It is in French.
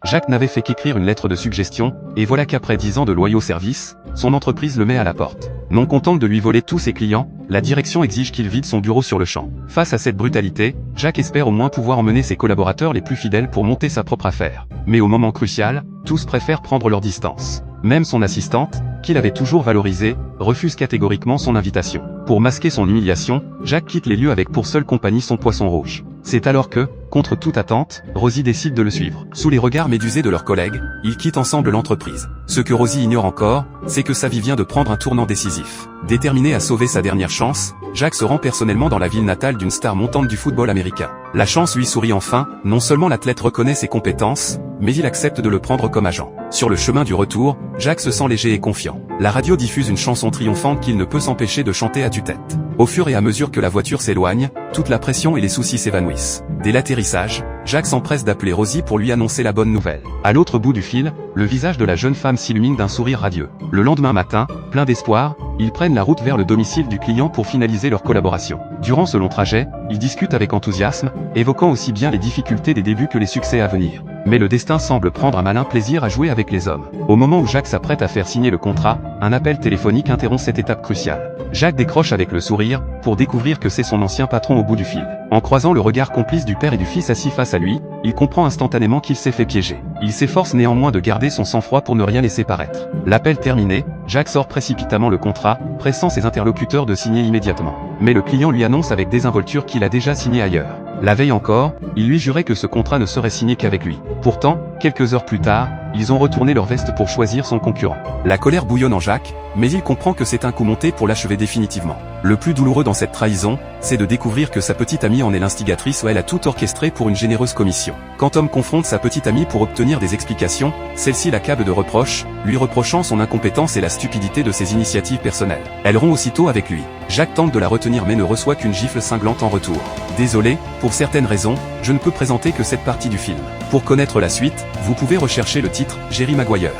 Jacques n'avait fait qu'écrire une lettre de suggestion, et voilà qu'après 10 ans de loyaux services, son entreprise le met à la porte. Non contente de lui voler tous ses clients, la direction exige qu'il vide son bureau sur le champ. Face à cette brutalité, Jacques espère au moins pouvoir emmener ses collaborateurs les plus fidèles pour monter sa propre affaire. Mais au moment crucial, tous préfèrent prendre leur distance. Même son assistante, qu'il avait toujours valorisée, refuse catégoriquement son invitation. Pour masquer son humiliation, Jacques quitte les lieux avec pour seule compagnie son poisson rouge. C'est alors que, contre toute attente, Rosie décide de le suivre. Sous les regards médusés de leurs collègues, ils quittent ensemble l'entreprise. Ce que Rosie ignore encore, c'est que sa vie vient de prendre un tournant décisif. Déterminé à sauver sa dernière chance, Jacques se rend personnellement dans la ville natale d'une star montante du football américain. La chance lui sourit enfin, non seulement l'athlète reconnaît ses compétences, mais il accepte de le prendre comme agent. Sur le chemin du retour, Jacques se sent léger et confiant. La radio diffuse une chanson triomphante qu'il ne peut s'empêcher de chanter à tue-tête. Au fur et à mesure que la voiture s'éloigne, toute la pression et les soucis s'évanouissent. Dès l'atterrissage, Jacques s'empresse d'appeler Rosie pour lui annoncer la bonne nouvelle. À l'autre bout du fil, le visage de la jeune femme s'illumine d'un sourire radieux. Le lendemain matin, plein d'espoir, ils prennent la route vers le domicile du client pour finaliser leur collaboration. Durant ce long trajet, ils discutent avec enthousiasme, évoquant aussi bien les difficultés des débuts que les succès à venir. Mais le destin semble prendre un malin plaisir à jouer avec les hommes. Au moment où Jacques s'apprête à faire signer le contrat, un appel téléphonique interrompt cette étape cruciale. Jacques décroche avec le sourire, pour découvrir que c'est son ancien patron au bout du fil. En croisant le regard complice du père et du fils assis face à lui, il comprend instantanément qu'il s'est fait piéger. Il s'efforce néanmoins de garder son sang-froid pour ne rien laisser paraître. L'appel terminé, Jacques sort précipitamment le contrat, pressant ses interlocuteurs de signer immédiatement. Mais le client lui annonce avec désinvolture qu'il a déjà signé ailleurs. La veille encore, il lui jurait que ce contrat ne serait signé qu'avec lui. Pourtant, quelques heures plus tard, ils ont retourné leur veste pour choisir son concurrent. La colère bouillonne en Jacques, mais il comprend que c'est un coup monté pour l'achever définitivement. Le plus douloureux dans cette trahison, c'est de découvrir que sa petite amie en est l'instigatrice ou elle a tout orchestré pour une généreuse commission. Quand Tom confronte sa petite amie pour obtenir des explications, celle-ci l'accable de reproches, lui reprochant son incompétence et la stupidité de ses initiatives personnelles. Elle rompt aussitôt avec lui. Jacques tente de la retenir mais ne reçoit qu'une gifle cinglante en retour. Désolé, pour certaines raisons, je ne peux présenter que cette partie du film. Pour connaître la suite, vous pouvez rechercher le titre Jerry Maguire.